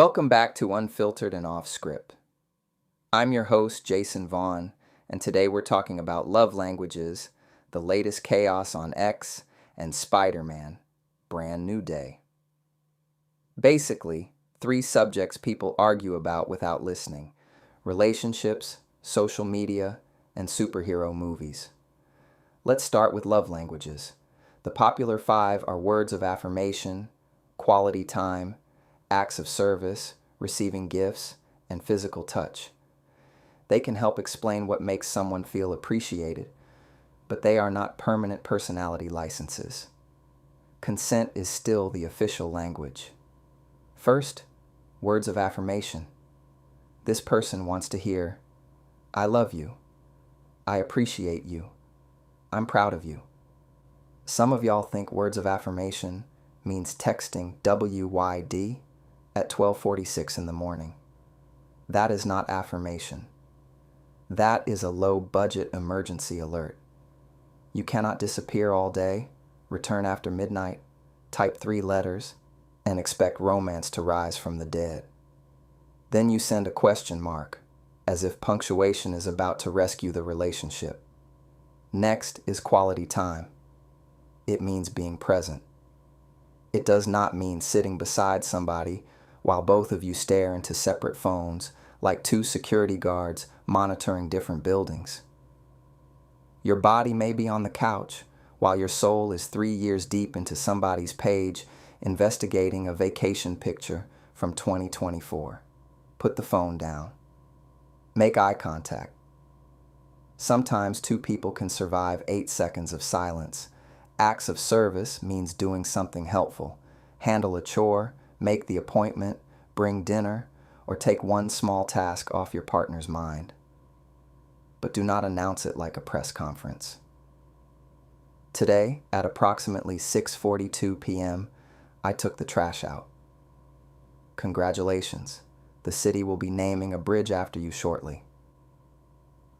Welcome back to Unfiltered and Off Script. I'm your host, Jason Vaughan, and today we're talking about love languages, the latest chaos on X, and Spider-Man, Brand New Day. Basically, three subjects people argue about without listening: relationships, social media, and superhero movies. Let's start with love languages. The popular five are words of affirmation, quality time, acts of service, receiving gifts, and physical touch. They can help explain what makes someone feel appreciated, but they are not permanent personality licenses. Consent is still the official language. First, words of affirmation. This person wants to hear, "I love you. I appreciate you. I'm proud of you." Some of y'all think words of affirmation means texting WYD at 12:46 in the morning. That is not affirmation. That is a low-budget emergency alert. You cannot disappear all day, return after midnight, type 3 letters, and expect romance to rise from the dead. Then you send a question mark, as if punctuation is about to rescue the relationship. Next is quality time. It means being present. It does not mean sitting beside somebody while both of you stare into separate phones like two security guards monitoring different buildings. Your body may be on the couch while your soul is 3 years deep into somebody's page investigating a vacation picture from 2024. Put the phone down. Make eye contact. Sometimes two people can survive 8 seconds of silence. Acts of service means doing something helpful. Handle a chore, make the appointment, bring dinner, or take one small task off your partner's mind. But do not announce it like a press conference. Today, at approximately 6:42 p.m., I took the trash out. Congratulations, the city will be naming a bridge after you shortly.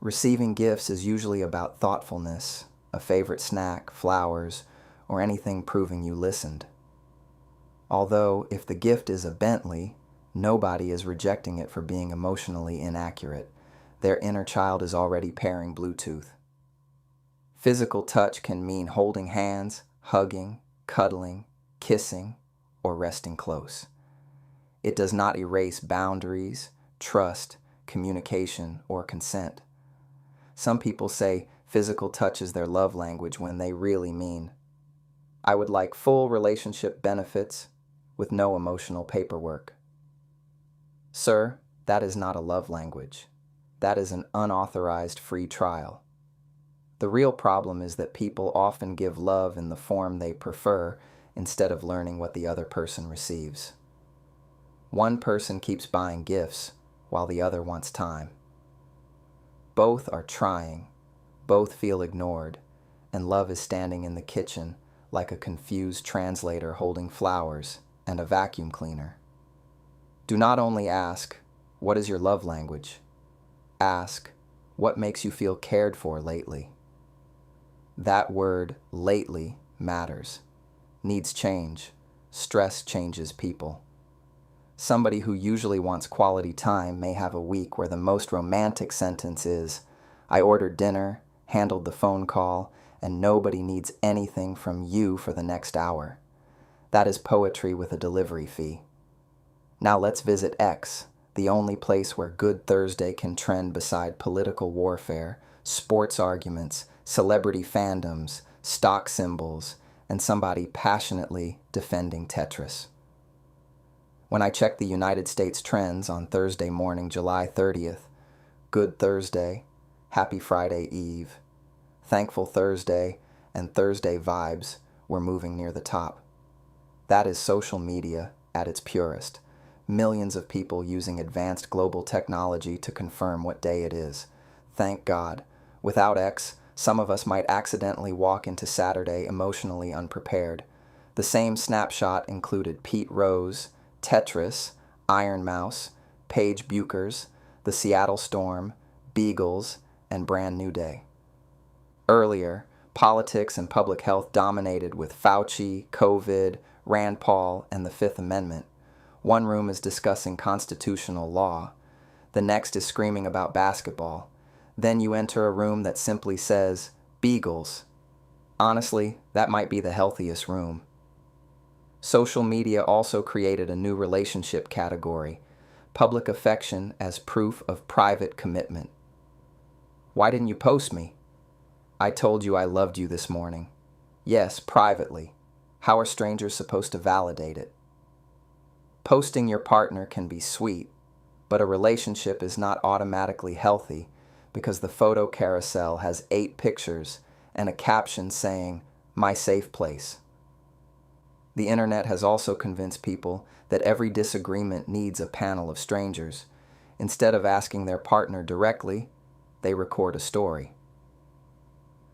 Receiving gifts is usually about thoughtfulness, a favorite snack, flowers, or anything proving you listened. Although, if the gift is a Bentley, nobody is rejecting it for being emotionally inaccurate. Their inner child is already pairing Bluetooth. Physical touch can mean holding hands, hugging, cuddling, kissing, or resting close. It does not erase boundaries, trust, communication, or consent. Some people say physical touch is their love language when they really mean, "I would like full relationship benefits with no emotional paperwork." Sir, that is not a love language. That is an unauthorized free trial. The real problem is that people often give love in the form they prefer instead of learning what the other person receives. One person keeps buying gifts while the other wants time. Both are trying, both feel ignored, and love is standing in the kitchen like a confused translator holding flowers and a vacuum cleaner. Do not only ask, "What is your love language?" Ask, "What makes you feel cared for lately?" That word, lately, matters. Needs change. Stress changes people. Somebody who usually wants quality time may have a week where the most romantic sentence is, "I ordered dinner, handled the phone call, and nobody needs anything from you for the next hour." That is poetry with a delivery fee. Now let's visit X, the only place where Good Thursday can trend beside political warfare, sports arguments, celebrity fandoms, stock symbols, and somebody passionately defending Tetris. When I checked the United States trends on Thursday morning, July 30th, Good Thursday, Happy Friday Eve, Thankful Thursday, and Thursday vibes were moving near the top. That is social media at its purest. Millions of people using advanced global technology to confirm what day it is. Thank God. Without X, some of us might accidentally walk into Saturday emotionally unprepared. The same snapshot included Pete Rose, Tetris, Iron Mouse, Paige Buchers, the Seattle Storm, Beagles, and Brand New Day. Earlier, politics and public health dominated with Fauci, COVID, Rand Paul, and the Fifth Amendment, One room is discussing constitutional law. The next is screaming about basketball. Then you enter a room that simply says, Beagles. Honestly, that might be the healthiest room. Social media also created a new relationship category, public affection as proof of private commitment. Why didn't you post me? I told you I loved you this morning. Yes, privately. How are strangers supposed to validate it? Posting your partner can be sweet, but a relationship is not automatically healthy because the photo carousel has 8 pictures and a caption saying, "My safe place." The internet has also convinced people that every disagreement needs a panel of strangers. Instead of asking their partner directly, they record a story.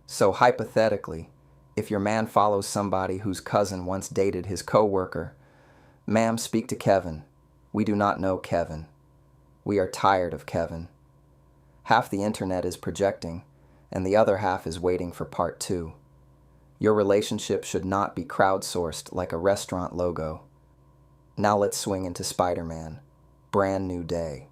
So hypothetically, if your man follows somebody whose cousin once dated his coworker, "Ma'am, speak to Kevin. We do not know Kevin. We are tired of Kevin." Half the internet is projecting, and the other half is waiting for part 2. Your relationship should not be crowdsourced like a restaurant logo. Now let's swing into Spider-Man. Brand New Day.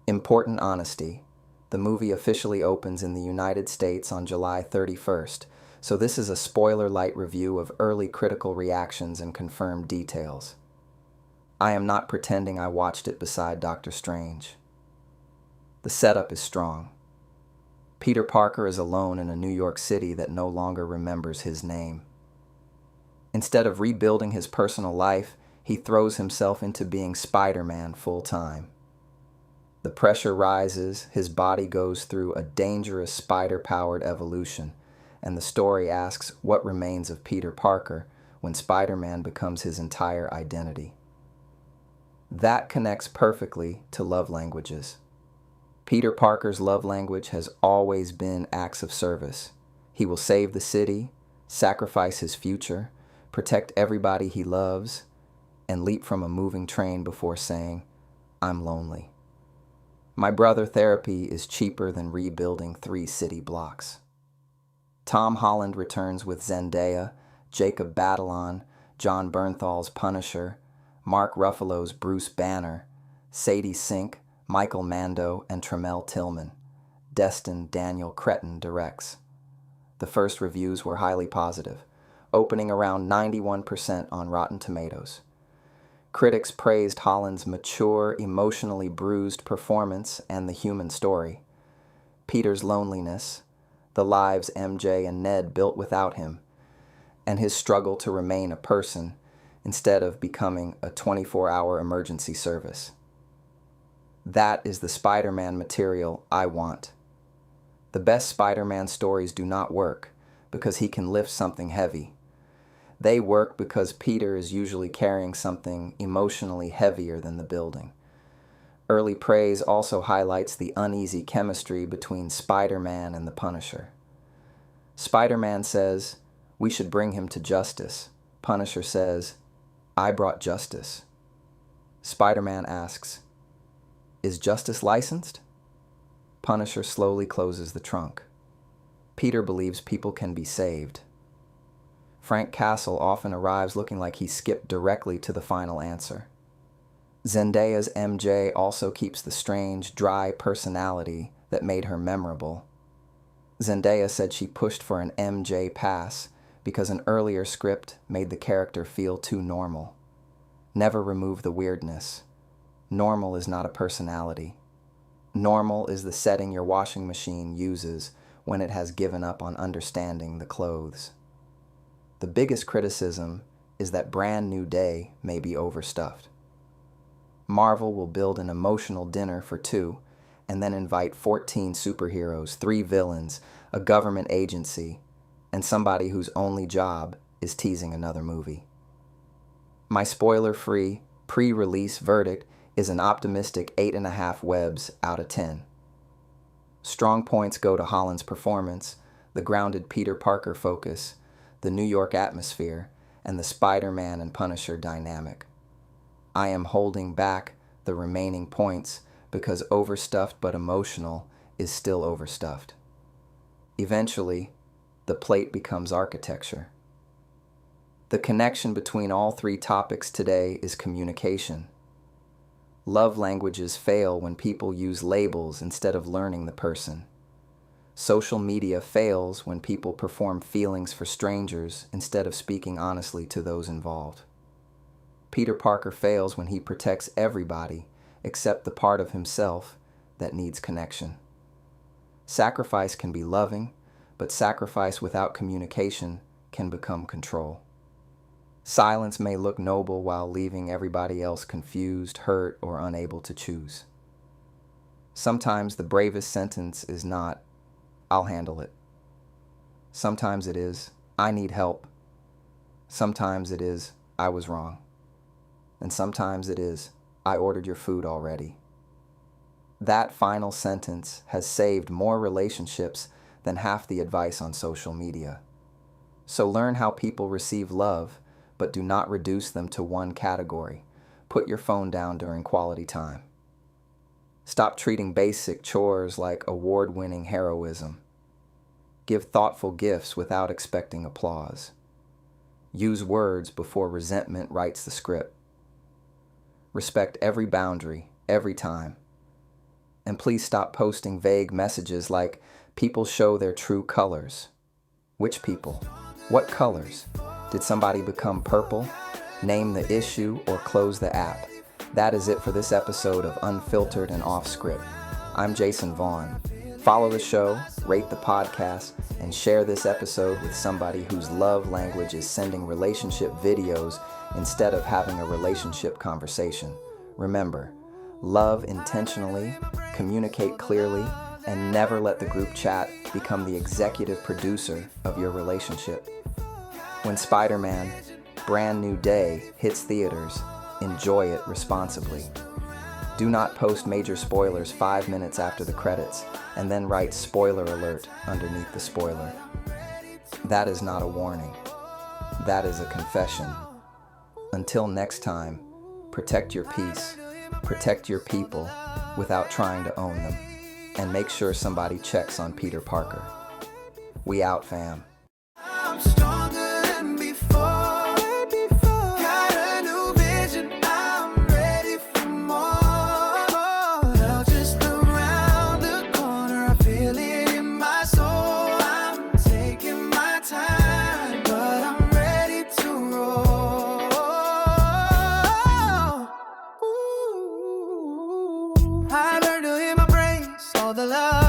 Important honesty. The movie officially opens in the United States on July 31st, so this is a spoiler-light review of early critical reactions and confirmed details. I am not pretending I watched it beside Doctor Strange. The setup is strong. Peter Parker is alone in a New York City that no longer remembers his name. Instead of rebuilding his personal life, he throws himself into being Spider-Man full-time. The pressure rises, his body goes through a dangerous spider-powered evolution, and the story asks what remains of Peter Parker when Spider-Man becomes his entire identity. That connects perfectly to love languages. Peter Parker's love language has always been acts of service. He will save the city, sacrifice his future, protect everybody he loves, and leap from a moving train before saying, "I'm lonely." My brother therapy is cheaper than rebuilding 3 city blocks. Tom Holland returns with Zendaya, Jacob Batalon, John Bernthal's Punisher, Mark Ruffalo's Bruce Banner, Sadie Sink, Michael Mando, and Tramell Tillman. Destin Daniel Cretton directs. The first reviews were highly positive, opening around 91% on Rotten Tomatoes. Critics praised Holland's mature, emotionally bruised performance and the human story. Peter's loneliness, the lives MJ and Ned built without him, and his struggle to remain a person instead of becoming a 24-hour emergency service. That is the Spider-Man material I want. The best Spider-Man stories do not work because he can lift something heavy. They work because Peter is usually carrying something emotionally heavier than the building. Early praise also highlights the uneasy chemistry between Spider-Man and the Punisher. Spider-Man says, "We should bring him to justice." Punisher says, "I brought justice." Spider-Man asks, "Is justice licensed?" Punisher slowly closes the trunk. Peter believes people can be saved. Frank Castle often arrives looking like he skipped directly to the final answer. Zendaya's MJ also keeps the strange, dry personality that made her memorable. Zendaya said she pushed for an MJ pass because an earlier script made the character feel too normal. Never remove the weirdness. Normal is not a personality. Normal is the setting your washing machine uses when it has given up on understanding the clothes. The biggest criticism is that Brand New Day may be overstuffed. Marvel will build an emotional dinner for 2 and then invite 14 superheroes, 3 villains, a government agency, and somebody whose only job is teasing another movie. My spoiler-free, pre-release verdict is an optimistic 8.5 webs out of 10. Strong points go to Holland's performance, the grounded Peter Parker focus, the New York atmosphere, and the Spider-Man and Punisher dynamic. I am holding back the remaining points because overstuffed but emotional is still overstuffed. Eventually, the plate becomes architecture. The connection between all three topics today is communication. Love languages fail when people use labels instead of learning the person. Social media fails when people perform feelings for strangers instead of speaking honestly to those involved. Peter Parker fails when he protects everybody except the part of himself that needs connection. Sacrifice can be loving, but sacrifice without communication can become control. Silence may look noble while leaving everybody else confused, hurt, or unable to choose. Sometimes the bravest sentence is not, "I'll handle it." Sometimes it is, "I need help." Sometimes it is, "I was wrong." And sometimes it is, "I ordered your food already." That final sentence has saved more relationships than half the advice on social media. So learn how people receive love, but do not reduce them to one category. Put your phone down during quality time. Stop treating basic chores like award-winning heroism. Give thoughtful gifts without expecting applause. Use words before resentment writes the script. Respect every boundary, every time. And please stop posting vague messages like, "People show their true colors." Which people? What colors? Did somebody become purple? Name the issue or close the app. That is it for this episode of Unfiltered and Off Script. I'm Jason Vaughan. Follow the show, rate the podcast, and share this episode with somebody whose love language is sending relationship videos instead of having a relationship conversation. Remember, love intentionally, communicate clearly, and never let the group chat become the executive producer of your relationship. When Spider-Man, Brand New Day hits theaters, enjoy it responsibly. Do not post major spoilers 5 minutes after the credits and then write "spoiler alert" underneath the spoiler. That is not a warning. That is a confession. Until next time, protect your peace, protect your people without trying to own them, and make sure somebody checks on Peter Parker. We out, fam. I'm stronger than before. Got a new vision. I'm ready for more. Now just around the corner, I feel it in my soul. I'm taking my time, but I'm ready to roll. Ooh. I learned to embrace all the love